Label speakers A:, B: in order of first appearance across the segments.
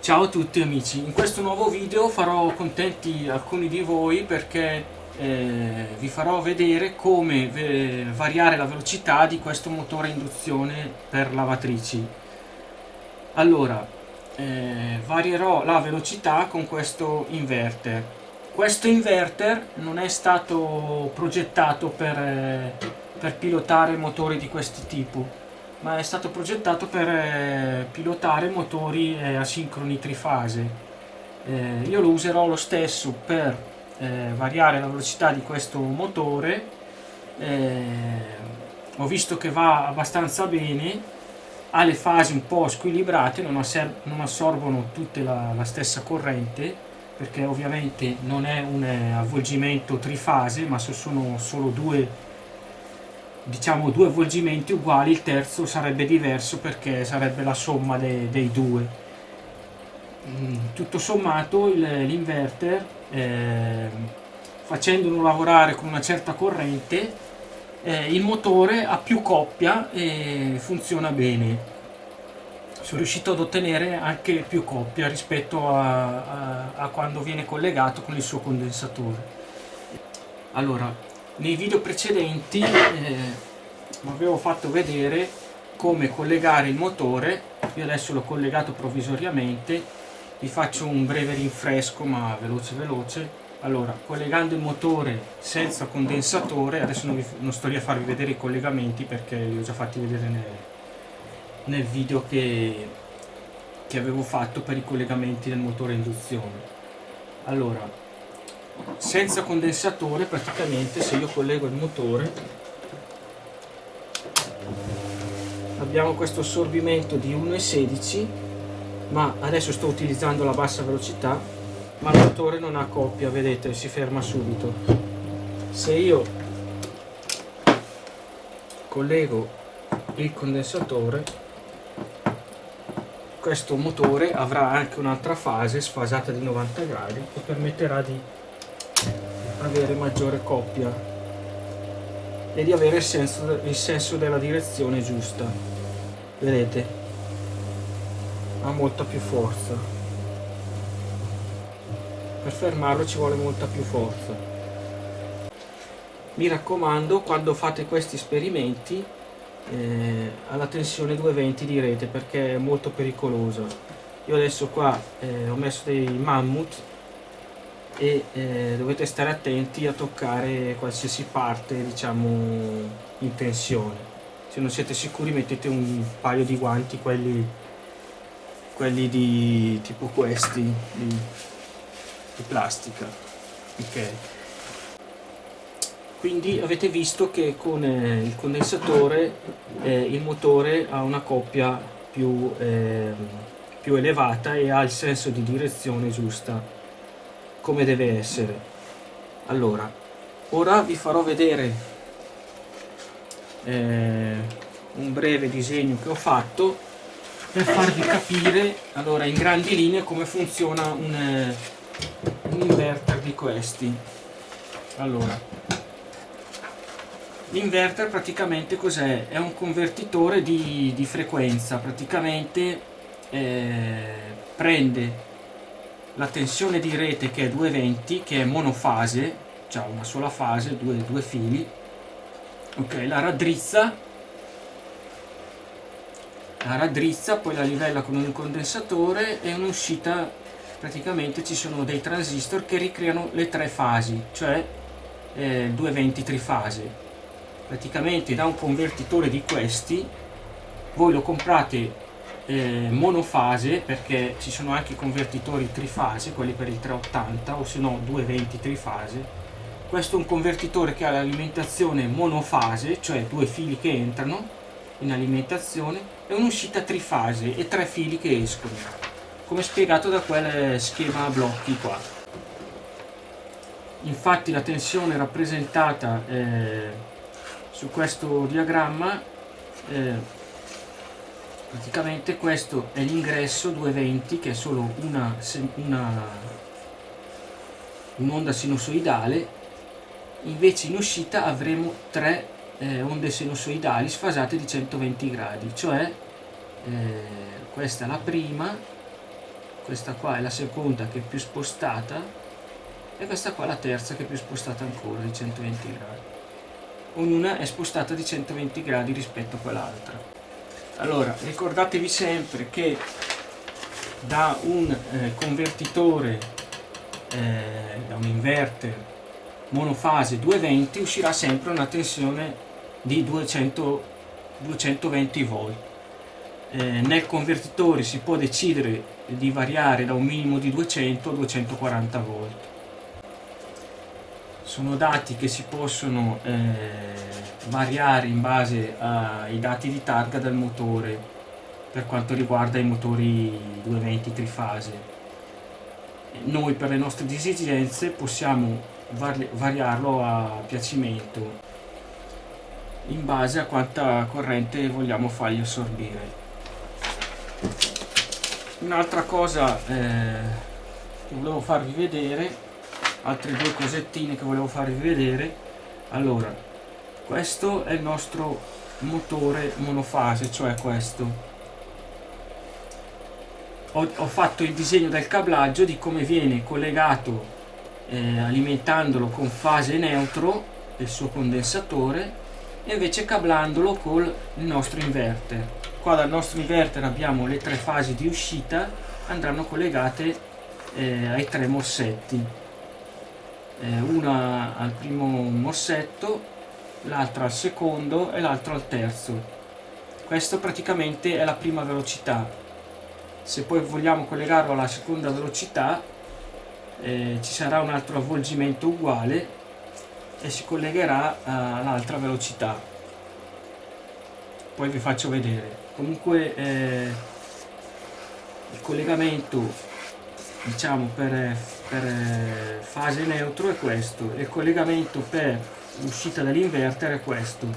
A: Ciao a tutti amici, in questo nuovo video farò contenti alcuni di voi perché vi farò vedere come variare la velocità di questo motore a induzione per lavatrici. Allora, varierò la velocità con questo inverter. Questo inverter non è stato progettato per pilotare motori di questo tipo, ma è stato progettato per pilotare motori asincroni trifase. Io lo userò lo stesso per variare la velocità di questo motore. Ho visto che va abbastanza bene, ha le fasi un po' squilibrate, non assorbono tutte la stessa corrente, perché ovviamente non è un avvolgimento trifase, ma sono solo due avvolgimenti uguali. Il terzo sarebbe diverso perché sarebbe la somma dei due. Tutto sommato l'inverter, facendolo lavorare con una certa corrente, il motore ha più coppia e funziona bene. Sono riuscito ad ottenere anche più coppia rispetto a quando viene collegato con il suo condensatore. Allora, nei video precedenti vi avevo fatto vedere come collegare il motore. Io adesso l'ho collegato provvisoriamente, vi faccio un breve rinfresco ma veloce. Allora, collegando il motore senza condensatore, adesso non sto lì a farvi vedere i collegamenti perché li ho già fatti vedere nel video che avevo fatto per i collegamenti del motore a induzione. Allora, senza condensatore, praticamente se io collego il motore abbiamo questo assorbimento di 1,16, ma adesso sto utilizzando la bassa velocità, ma il motore non ha coppia, vedete, si ferma subito. Se io collego il condensatore, questo motore avrà anche un'altra fase sfasata di 90 gradi che permetterà di avere maggiore coppia e di avere il senso della direzione giusta. Vedete, ha molta più forza. Per fermarlo ci vuole molta più forza. Mi raccomando, quando fate questi esperimenti, alla tensione 220 di rete, perché è molto pericolosa. Io adesso qua ho messo dei mammut e dovete stare attenti a toccare qualsiasi parte, diciamo, in tensione. Se non siete sicuri mettete un paio di guanti, quelli di tipo questi di plastica, ok? Quindi avete visto che con il condensatore il motore ha una coppia più elevata e ha il senso di direzione giusta, come deve essere. Allora, ora vi farò vedere un breve disegno che ho fatto per farvi capire, allora, in grandi linee come funziona un inverter di questi. Allora, l'inverter praticamente cos'è? È un convertitore di frequenza. Praticamente prende la tensione di rete che è 220, che è monofase, cioè una sola fase, due fili, ok, la raddrizza, poi la livella con un condensatore e un'uscita. Praticamente ci sono dei transistor che ricreano le tre fasi, cioè 220 trifase. Praticamente da un convertitore di questi voi lo comprate monofase, perché ci sono anche i convertitori trifase, quelli per il 380 o se no 220 trifase. Questo è un convertitore che ha l'alimentazione monofase, cioè due fili che entrano in alimentazione e un'uscita trifase e tre fili che escono, come spiegato da quel schema a blocchi qua. Infatti la tensione rappresentata su questo diagramma, praticamente questo è l'ingresso 220, che è solo un'onda sinusoidale. Invece in uscita avremo tre onde sinusoidali sfasate di 120 gradi, cioè questa è la prima, questa qua è la seconda che è più spostata e questa qua è la terza che è più spostata ancora di 120 gradi. Ognuna è spostata di 120 gradi rispetto a quell'altra. Allora, ricordatevi sempre che da un convertitore, da un inverter monofase 220 uscirà sempre una tensione di 220 volt. Nel convertitore si può decidere di variare da un minimo di 200 a 240 volt. Sono dati che si possono variare in base ai dati di targa del motore per quanto riguarda i motori 220 trifase. Noi per le nostre esigenze possiamo variarlo a piacimento in base a quanta corrente vogliamo fargli assorbire. Un'altra cosa che volevo farvi vedere, altre due cosettine che volevo farvi vedere. Allora, questo è il nostro motore monofase, cioè questo. Ho fatto il disegno del cablaggio di come viene collegato alimentandolo con fase neutro il suo condensatore e invece cablandolo con il nostro inverter. Qua dal nostro inverter abbiamo le tre fasi di uscita, andranno collegate ai tre morsetti, una al primo morsetto, l'altra al secondo e l'altro al terzo. Questo praticamente è la prima velocità. Se poi vogliamo collegarlo alla seconda velocità ci sarà un altro avvolgimento uguale e si collegherà all'altra velocità. Poi vi faccio vedere. Comunque il collegamento, diciamo, per fase neutro è questo, e il collegamento per l'uscita dall'inverter è questo.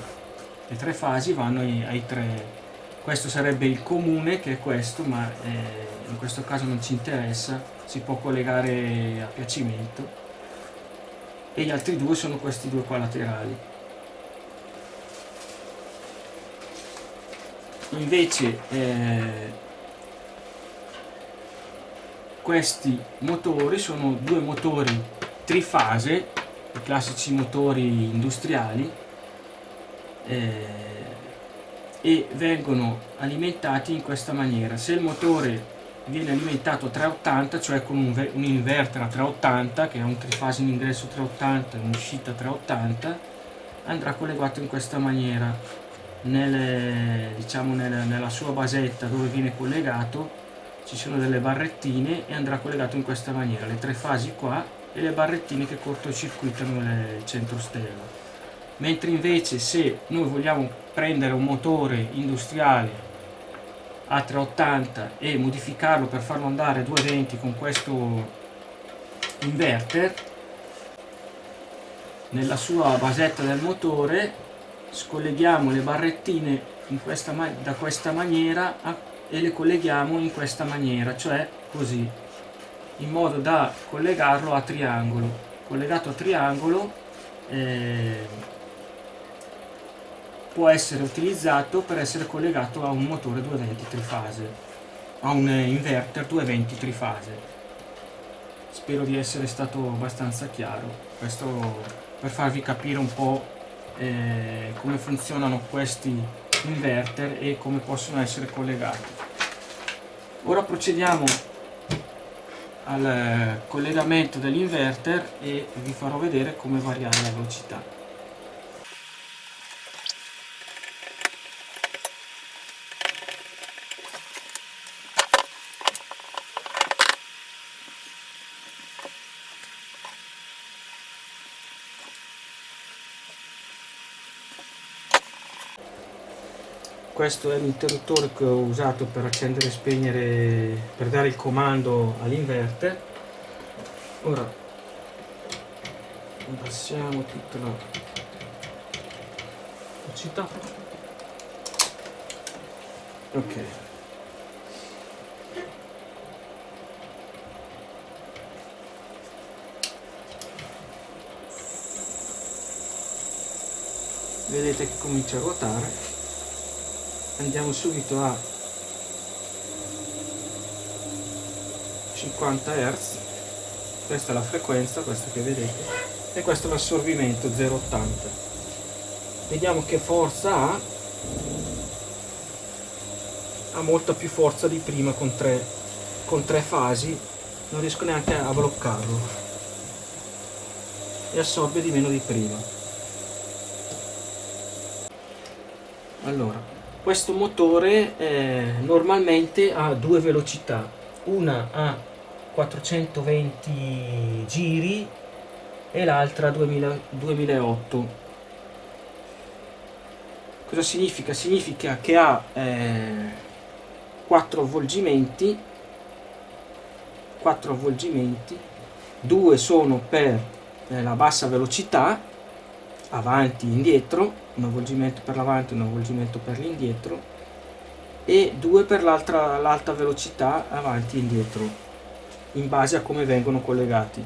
A: Le tre fasi vanno ai tre. Questo sarebbe il comune, che è questo, ma in questo caso non ci interessa, si può collegare a piacimento, e gli altri due sono questi due qua laterali. Invece questi motori sono due motori trifase, i classici motori industriali, e vengono alimentati in questa maniera. Se il motore viene alimentato a 380, cioè con un inverter a 380 che ha un trifase in ingresso 380 e un'uscita 380, andrà collegato in questa maniera. Nella sua basetta dove viene collegato ci sono delle barrettine e andrà collegato in questa maniera, le tre fasi qua e le barrettine che cortocircuitano il centrostella. Mentre invece se noi vogliamo prendere un motore industriale a 380 e modificarlo per farlo andare a 220 con questo inverter, nella sua basetta del motore scolleghiamo le barrettine da questa maniera e le colleghiamo in questa maniera, cioè così, in modo da collegarlo a triangolo. Collegato a triangolo può essere utilizzato per essere collegato a un motore 220 trifase, a un inverter 220 trifase. Spero di essere stato abbastanza chiaro. Questo per farvi capire un po' come funzionano questi inverter e come possono essere collegati. Ora procediamo al collegamento dell'inverter e vi farò vedere come variare la velocità. Questo è l'interruttore che ho usato per accendere e spegnere, per dare il comando all'inverter. Ora abbassiamo tutta la velocità. Ok. Vedete che comincia a ruotare. Andiamo subito a 50 Hz, questa è la frequenza, questa che vedete, e questo è l'assorbimento 0,80. Vediamo che forza ha molta più forza di prima con tre fasi, non riesco neanche a bloccarlo e assorbe di meno di prima. Allora, questo motore normalmente ha due velocità, una a 420 giri e l'altra a 2008. Cosa significa? Significa che ha 4 avvolgimenti, 2 sono per la bassa velocità, avanti e indietro, un avvolgimento per l'avanti e un avvolgimento per l'indietro, e 2 per l'alta velocità, avanti e indietro, in base a come vengono collegati.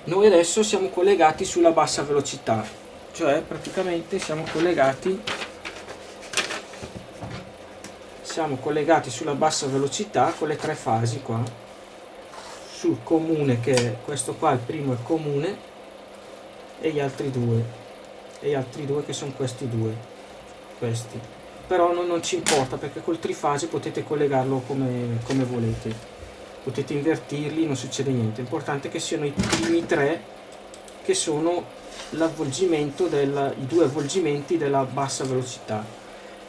A: Noi adesso siamo collegati sulla bassa velocità, cioè praticamente siamo collegati sulla bassa velocità con le 3 fasi qua, sul comune, che è questo qua, il primo è il comune, e gli altri due che sono questi. Però non ci importa, perché col trifase potete collegarlo come volete, potete invertirli, non succede niente. L'importante è che siano i primi 3, che sono i 2 avvolgimenti della bassa velocità.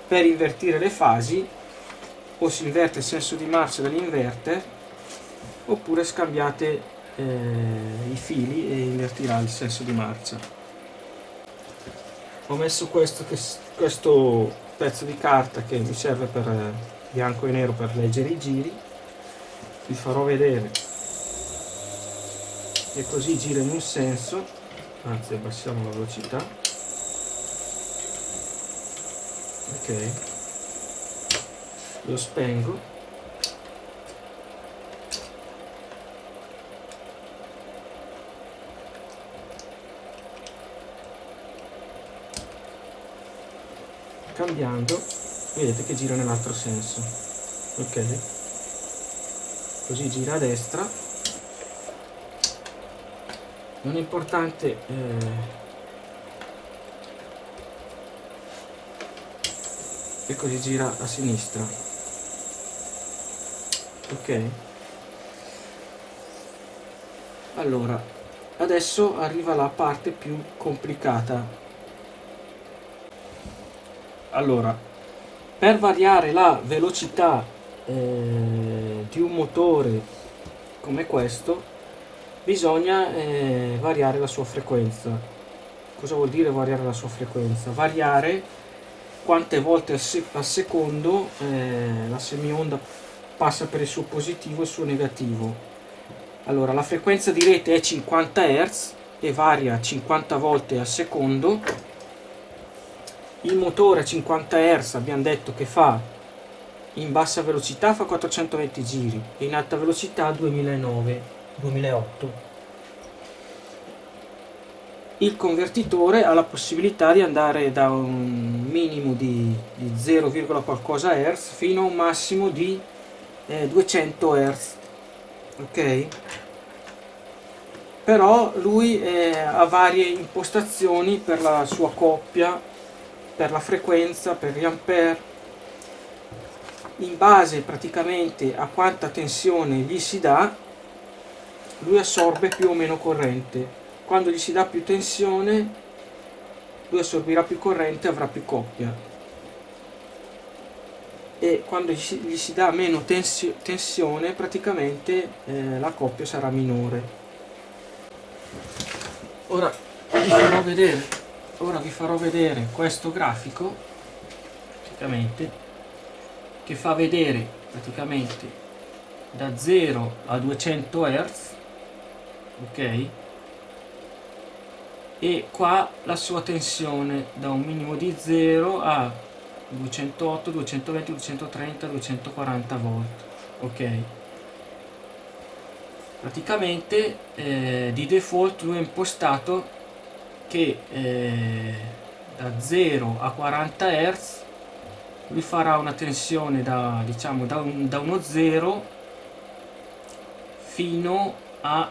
A: Per invertire le fasi o si inverte il senso di marcia dell'inverter, oppure scambiate i fili e invertirà il senso di marcia. Ho messo questo pezzo di carta che mi serve per bianco e nero per leggere i giri. Vi farò vedere che così gira in un senso, anzi abbassiamo la velocità, ok, lo spengo. Cambiando, vedete che gira nell'altro senso, ok, così gira a destra. Non è importante e così gira a sinistra, ok. Allora, adesso arriva la parte più complicata. Allora, per variare la velocità di un motore come questo, bisogna variare la sua frequenza. Cosa vuol dire variare la sua frequenza? Variare quante volte al secondo la semionda passa per il suo positivo e il suo negativo. Allora, la frequenza di rete è 50 Hz e varia 50 volte al secondo. Il motore a 50 Hz abbiamo detto che in bassa velocità fa 420 giri e in alta velocità 2008. Il convertitore ha la possibilità di andare da un minimo di 0, qualcosa Hz fino a un massimo di 200 Hz, ok? Però lui ha varie impostazioni per la sua coppia, per la frequenza, per gli ampere, in base praticamente a quanta tensione gli si dà, lui assorbe più o meno corrente. Quando gli si dà più tensione, lui assorbirà più corrente e avrà più coppia, e quando gli si dà meno tensione, praticamente la coppia sarà minore. Ora vi farò vedere questo grafico praticamente, che fa vedere praticamente da 0 a 200 Hz, ok, e qua la sua tensione da un minimo di 0 a 208, 220, 230, 240 volt, ok. Praticamente di default lui è impostato che da 0 a 40 Hz lui farà una tensione da, diciamo, da uno 0 fino a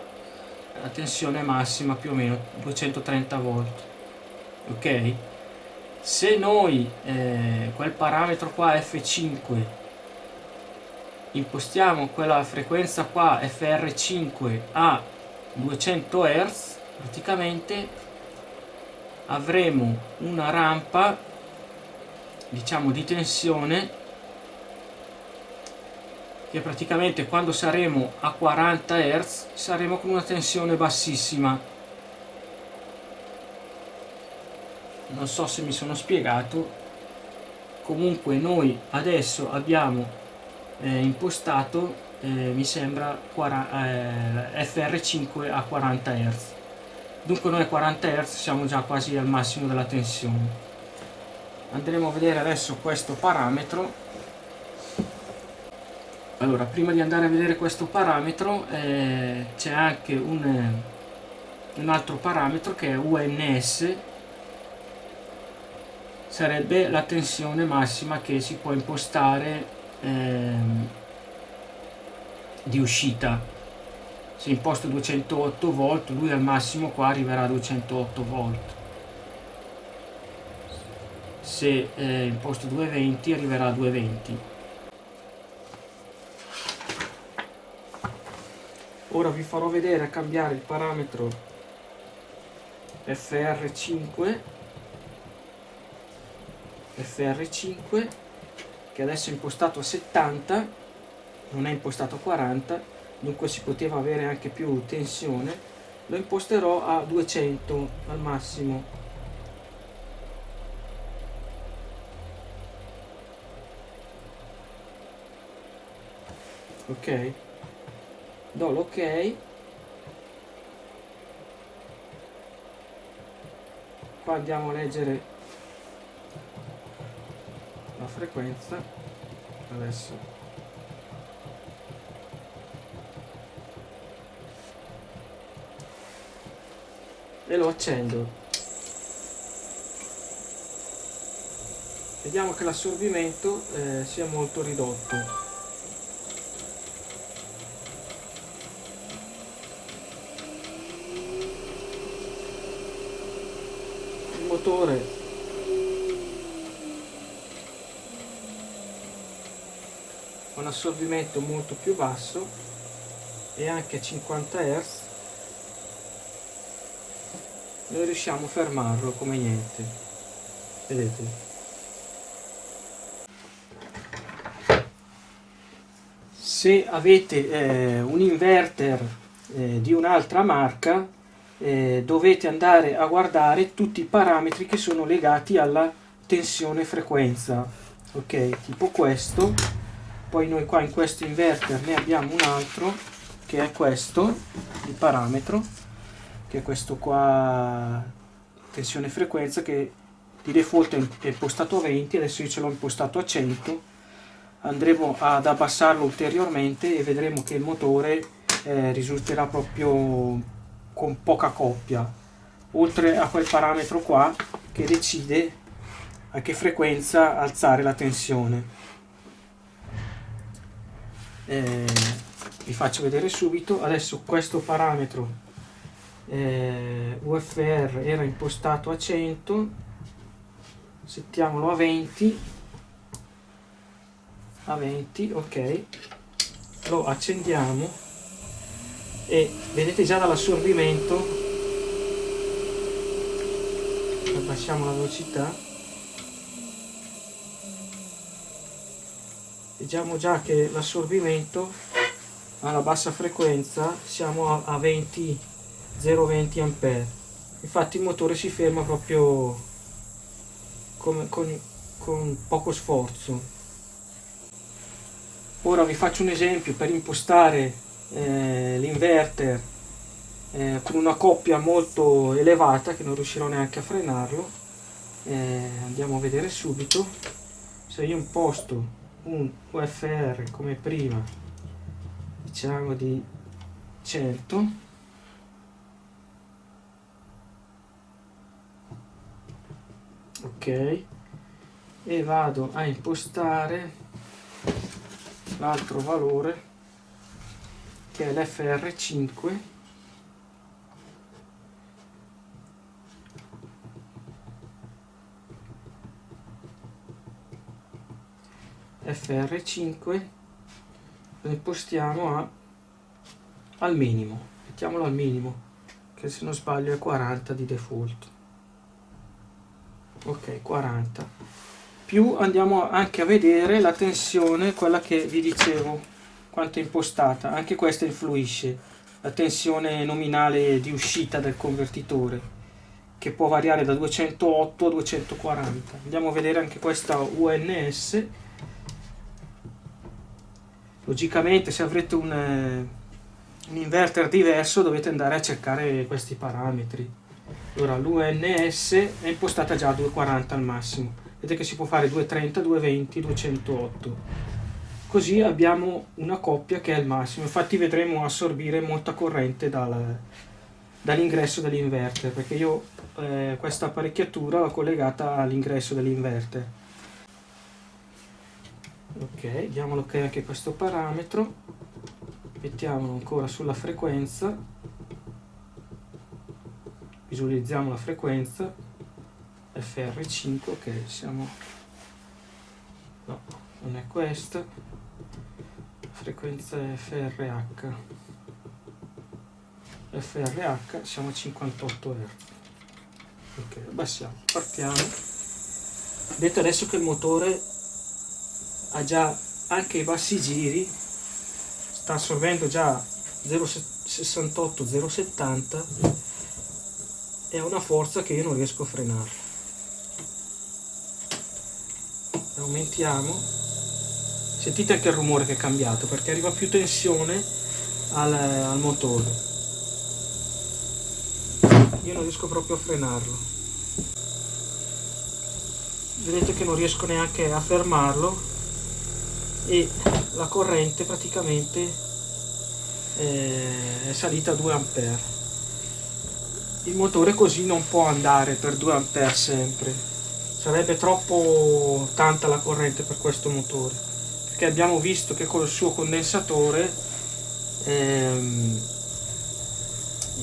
A: la tensione massima più o meno 230 volt. Ok, se noi quel parametro qua F5 impostiamo quella frequenza qua FR5 a 200 Hz, praticamente avremo una rampa, diciamo, di tensione che praticamente quando saremo a 40 Hz saremo con una tensione bassissima. Non so se mi sono spiegato. Comunque noi adesso abbiamo impostato, mi sembra, FR5 a 40 Hz. Dunque noi a 40 Hz siamo già quasi al massimo della tensione. Andremo a vedere adesso questo parametro. Allora, prima di andare a vedere questo parametro c'è anche un altro parametro che è UNS, sarebbe la tensione massima che si può impostare di uscita. Se imposto 208 volt, lui al massimo qua arriverà a 208 volt. Se imposto 220 arriverà a 220. Ora vi farò vedere a cambiare il parametro FR5 che adesso è impostato a 70, non è impostato a 40, dunque si poteva avere anche più tensione. Lo imposterò a 200 al massimo. Ok, do l'ok. Qua andiamo a leggere la frequenza adesso. E lo accendo. Vediamo che l'assorbimento sia molto ridotto. Il motore ha un assorbimento molto più basso e anche a 50 Hz noi riusciamo a fermarlo come niente, vedete. Se avete un inverter di un'altra marca, dovete andare a guardare tutti i parametri che sono legati alla tensione frequenza, ok, tipo questo. Poi noi qua in questo inverter ne abbiamo un altro che è questo, il parametro, che è questo qua, tensione frequenza, che di default è impostato a 20, adesso io ce l'ho impostato a 100. Andremo ad abbassarlo ulteriormente e vedremo che il motore risulterà proprio con poca coppia, oltre a quel parametro qua che decide a che frequenza alzare la tensione. Vi faccio vedere subito. Adesso questo parametro UFR era impostato a 100, settiamolo a 20, ok, lo accendiamo e vedete già dall'assorbimento, abbassiamo la velocità, vediamo già che l'assorbimento alla bassa frequenza siamo a 20, 0,20 ampere. Infatti il motore si ferma proprio con poco sforzo. Ora vi faccio un esempio per impostare l'inverter con una coppia molto elevata che non riuscirò neanche a frenarlo. Andiamo a vedere subito. Se io imposto un UFR come prima, diciamo di 100, ok, e vado a impostare l'altro valore che è l'FR5. FR5 lo impostiamo al minimo, mettiamolo al minimo, che se non sbaglio è 40 di default. Ok, 40. Più andiamo anche a vedere la tensione, quella che vi dicevo, quanto è impostata. Anche questa influisce, la tensione nominale di uscita del convertitore, che può variare da 208 a 240. Andiamo a vedere anche questa UNS. Logicamente, se avrete un inverter diverso, dovete andare a cercare questi parametri. Allora, l'UNS è impostata già a 240 al massimo. Vedete che si può fare 230, 220, 208. Così abbiamo una coppia che è il massimo. Infatti vedremo assorbire molta corrente dall'ingresso dell'inverter, perché io questa apparecchiatura l'ho collegata all'ingresso dell'inverter. Ok, diamo l'ok anche a questo parametro, mettiamolo ancora sulla frequenza, visualizziamo la frequenza FR5. Ok, siamo, no, non è questa, la frequenza è FRH, siamo a 58 Hz. Ok, abbassiamo, partiamo. Vedete adesso che il motore ha già anche i bassi giri, sta assorbendo già 0,68, 0,70 e ha una forza che io non riesco a frenare. Aumentiamo, sentite anche il rumore che è cambiato perché arriva più tensione al motore. Io non riesco proprio a frenarlo, vedete che non riesco neanche a fermarlo e la corrente praticamente è salita a 2 A. Il motore così non può andare per 2 A sempre, sarebbe troppo tanta la corrente per questo motore, perché abbiamo visto che col suo condensatore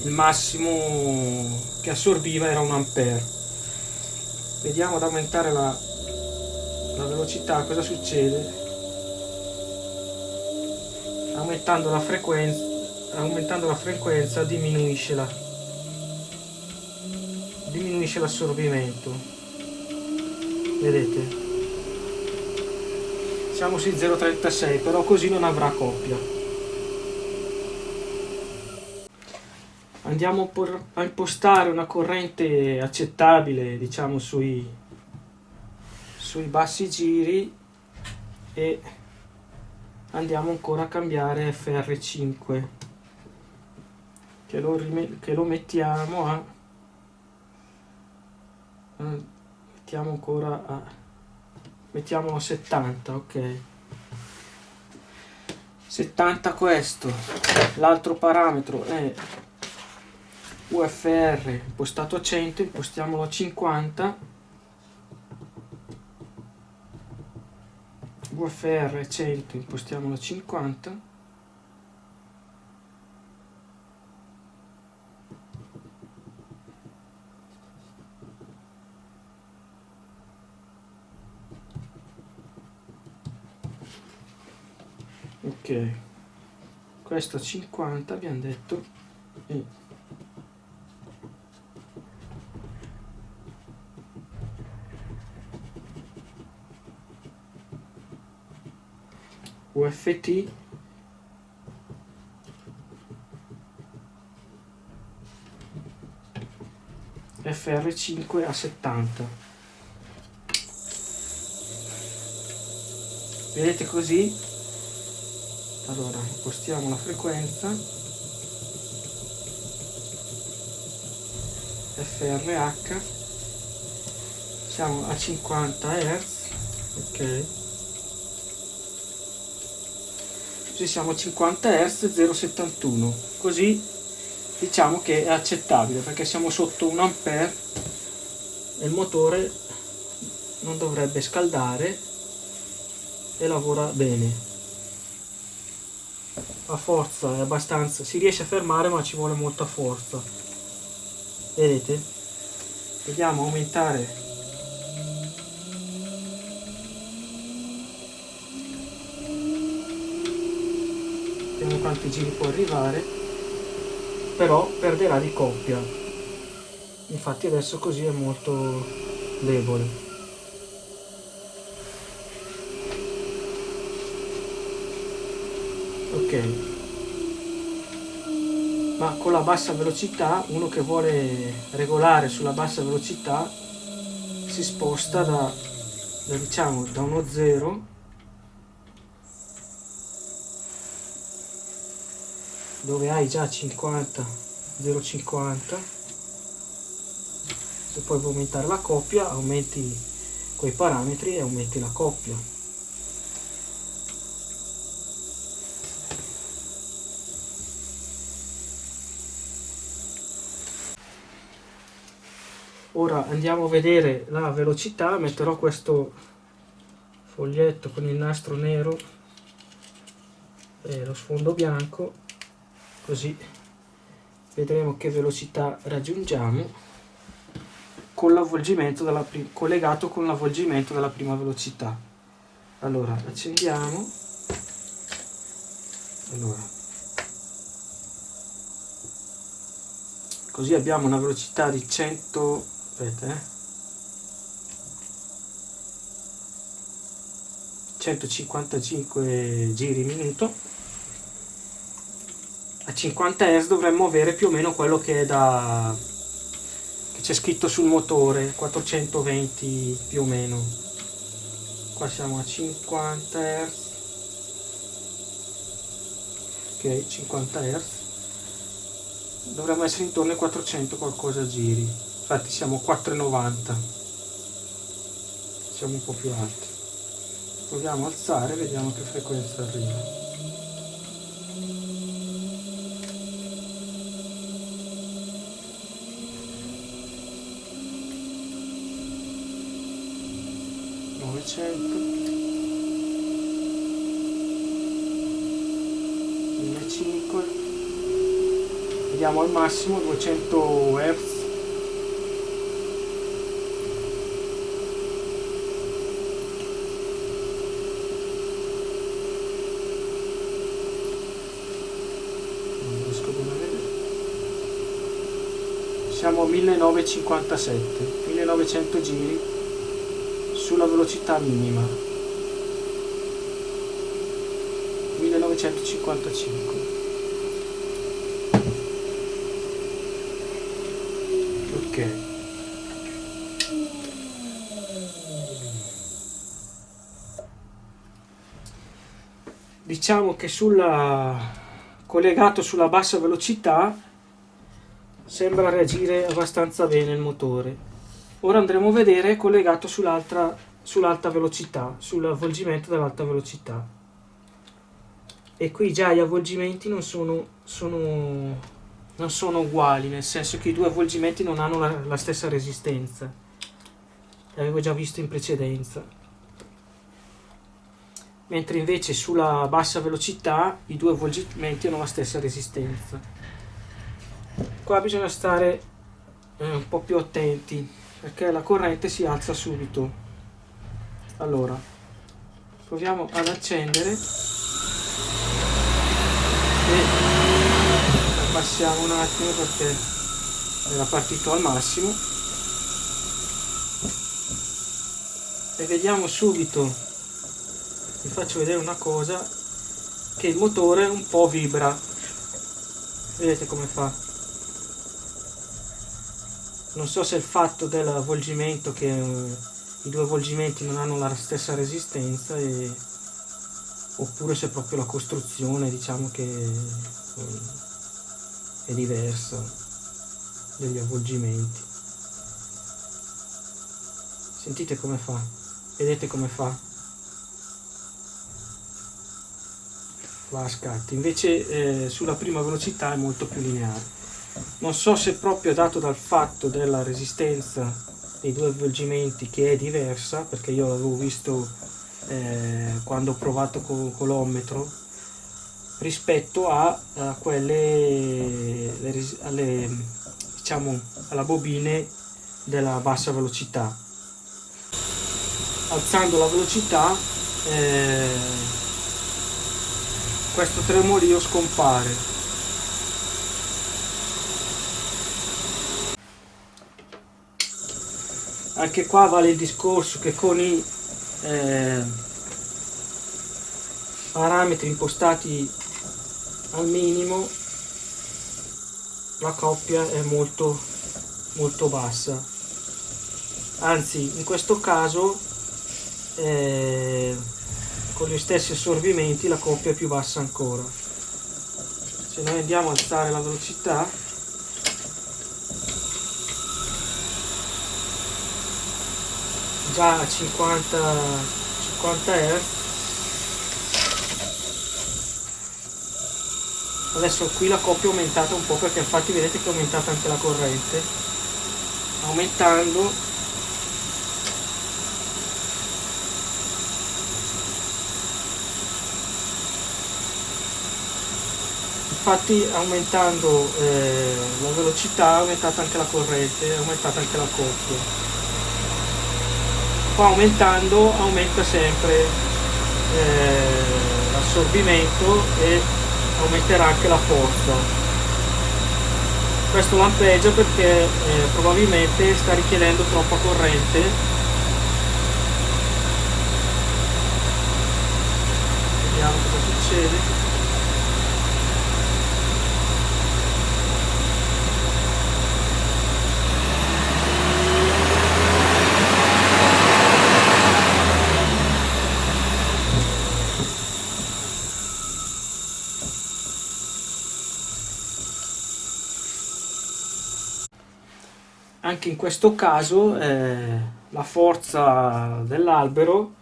A: il massimo che assorbiva era 1 A. Vediamo ad aumentare la velocità cosa succede. Aumentando la frequenza diminuisce l'assorbimento, vedete, siamo sui 0,36, però così non avrà coppia. Andiamo a impostare una corrente accettabile, diciamo sui bassi giri, e andiamo ancora a cambiare FR5 che lo mettiamo mettiamolo a 70. Ok, 70. Questo, l'altro parametro è UFR impostato a 100, impostiamolo a 50. UFR 100, impostiamolo a 50. Ok, questo a 50 abbiamo detto, e UFT FR5 a 70. Vedete così? Allora impostiamo la frequenza FRH, siamo a 50 Hz. Ok, così siamo a 50 Hz 0,71, così diciamo che è accettabile perché siamo sotto 1 A e il motore non dovrebbe scaldare e lavora bene. La forza è abbastanza, si riesce a fermare, ma ci vuole molta forza. Vedete? Vediamo aumentare. Vediamo quanti giri può arrivare, però perderà di coppia. Infatti adesso così è molto debole. Ok, ma con la bassa velocità, uno che vuole regolare sulla bassa velocità si sposta diciamo da uno 0 dove hai già 50, 0,50. Se poi vuoi aumentare la coppia, aumenti quei parametri e aumenti la coppia. Ora andiamo a vedere la velocità. Metterò questo foglietto con il nastro nero e lo sfondo bianco, così vedremo che velocità raggiungiamo con l'avvolgimento collegato con l'avvolgimento della prima velocità. Allora accendiamo. Allora, così abbiamo una velocità di 155 giri minuto. A 50 Hz dovremmo avere più o meno quello che c'è scritto sul motore, 420 più o meno. Qua siamo a 50 Hz. Ok, 50 Hz. Dovremmo essere intorno ai 400 qualcosa giri. Infatti siamo 490. Siamo un po' più alti. Proviamo a alzare, vediamo che frequenza arriva. Vediamo al massimo 200 Hz. Non riesco bene a vedere. Siamo a 1957, 1900 giri sulla velocità minima. 1955. Ok. Diciamo che collegato sulla bassa velocità sembra reagire abbastanza bene il motore. Ora andremo a vedere collegato sull'alta velocità, sull'avvolgimento dell'alta velocità. E qui già gli avvolgimenti non sono uguali, nel senso che i due avvolgimenti non hanno la stessa resistenza. L'avevo già visto in precedenza. Mentre invece sulla bassa velocità i due avvolgimenti hanno la stessa resistenza. Qua bisogna stare un po' più attenti, perché la corrente si alza subito. Allora, proviamo ad accendere e passiamo un attimo perché era partito al massimo e vediamo subito, vi faccio vedere una cosa, che il motore un po' vibra. Vedete come fa? Non so se è il fatto dell'avvolgimento, che i due avvolgimenti non hanno la stessa resistenza, oppure se è proprio la costruzione, diciamo, che è diversa degli avvolgimenti. Sentite come fa, vedete come fa? Va a scatti. Invece sulla prima velocità è molto più lineare. Non so se proprio dato dal fatto della resistenza dei due avvolgimenti che è diversa, perché io l'avevo visto quando ho provato con l'ometro, rispetto a quelle diciamo alla bobine della bassa velocità. Alzando la velocità questo tremorio scompare. Anche qua vale il discorso che con i parametri impostati al minimo la coppia è molto bassa, anzi in questo caso con gli stessi assorbimenti la coppia è più bassa ancora. Se noi andiamo a alzare la velocità, già a 50 Hz, adesso qui la coppia è aumentata un po', perché infatti vedete che è aumentata anche la corrente. Aumentando aumentando la velocità è aumentata anche la corrente, è aumentata anche la coppia. Qua aumentando aumenta sempre l'assorbimento e aumenterà anche la forza. Questo lampeggia perché probabilmente sta richiedendo troppa corrente. Vediamo cosa succede. Anche in questo caso la forza dell'albero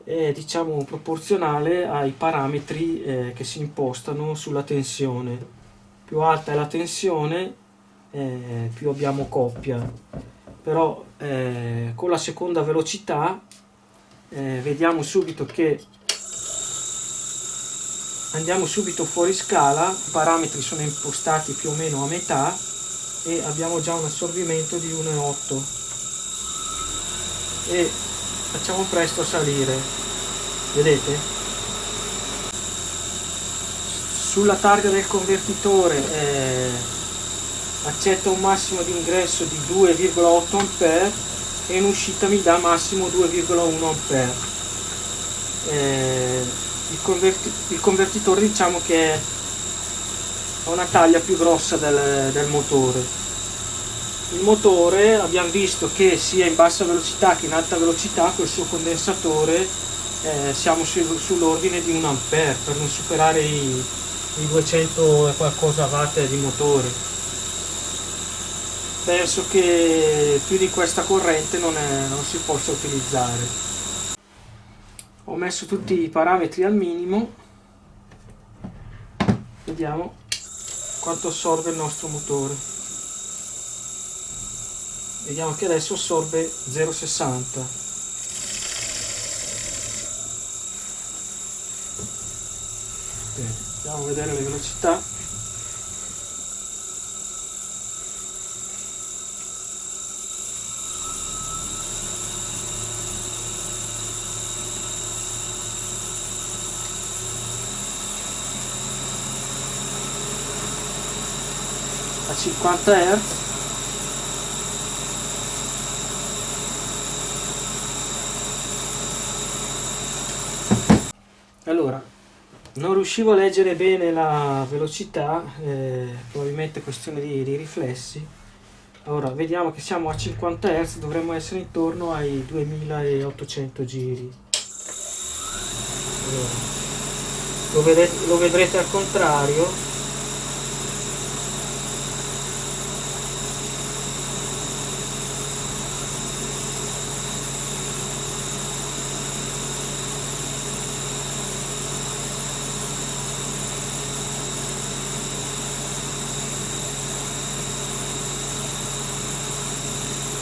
A: è, diciamo, proporzionale ai parametri che si impostano sulla tensione. Più alta è la tensione, più abbiamo coppia. Però con la seconda velocità vediamo subito che andiamo subito fuori scala, i parametri sono impostati più o meno a metà e abbiamo già un assorbimento di 1,8 e facciamo presto a salire, vedete? Sulla targa del convertitore accetta un massimo di ingresso di 2,8 A e in uscita mi dà massimo 2,1 A. Il convertitore, diciamo che ha una taglia più grossa del motore. Il motore abbiamo visto che sia in bassa velocità che in alta velocità col suo condensatore siamo sull'ordine di 1 A per non superare i 200 e qualcosa watt di motore. Penso che più di questa corrente non si possa utilizzare. Ho messo tutti i parametri al minimo, vediamo quanto assorbe il nostro motore. Vediamo che adesso assorbe 0,60. Andiamo a vedere le velocità. A 50 Hz. Allora, non riuscivo a leggere bene la velocità, probabilmente questione di riflessi. Allora, vediamo che siamo a 50 Hz, dovremmo essere intorno ai 2800 giri. Allora, lo vedrete al contrario.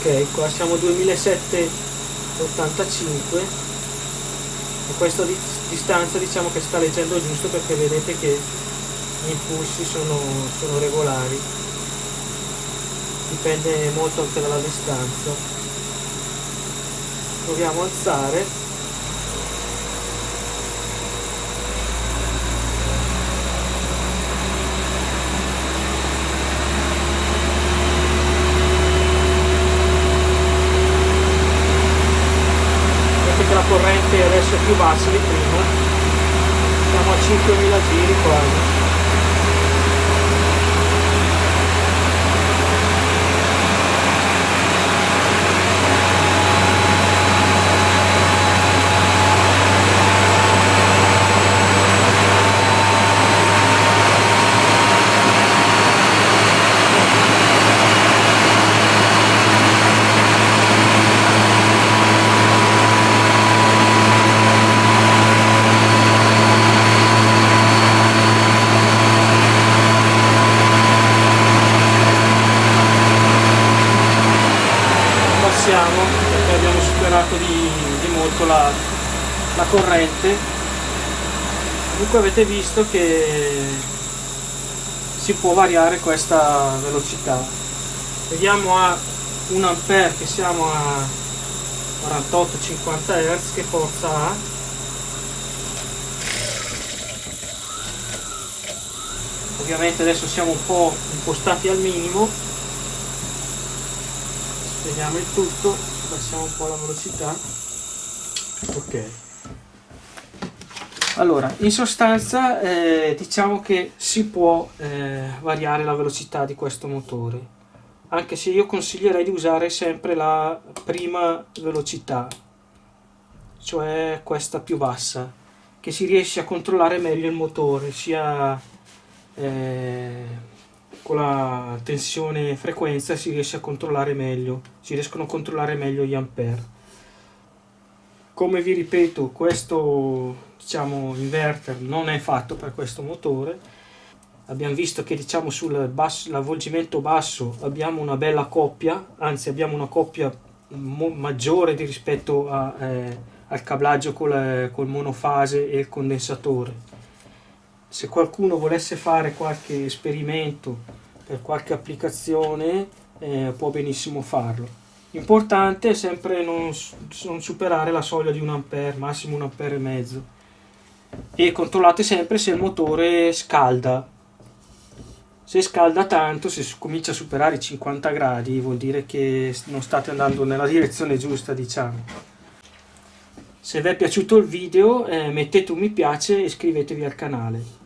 A: Ok, qua siamo 2785 e questa distanza diciamo che sta leggendo giusto, perché vedete che gli impulsi sono regolari, dipende molto anche dalla distanza. Proviamo a alzare. Vedete che la corrente adesso è più bassa di prima, siamo a 5000 giri quasi. Passiamo perché abbiamo superato di molto la corrente. Comunque avete visto che si può variare questa velocità. Vediamo a 1 ampere che siamo a 48-50 Hz, che forza ha. Ovviamente adesso siamo un po' impostati al minimo. Spegniamo il tutto, passiamo un po' la velocità. Ok, allora in sostanza diciamo che si può variare la velocità di questo motore, anche se io consiglierei di usare sempre la prima velocità, cioè questa più bassa, che si riesce a controllare meglio il motore, sia con la tensione e frequenza si riesce a controllare meglio, si riescono a controllare meglio gli ampere. Come vi ripeto, questo diciamo inverter non è fatto per questo motore. Abbiamo visto che diciamo l'avvolgimento basso abbiamo una bella coppia, anzi abbiamo una coppia maggiore rispetto al cablaggio col monofase e il condensatore. Se qualcuno volesse fare qualche esperimento per qualche applicazione può benissimo farlo. L'importante è sempre non superare la soglia di 1 ampere, massimo 1 ampere e mezzo, e controllate sempre se il motore scalda. Se scalda tanto, se comincia a superare i 50 gradi, vuol dire che non state andando nella direzione giusta, diciamo. Se vi è piaciuto il video mettete un mi piace e iscrivetevi al canale.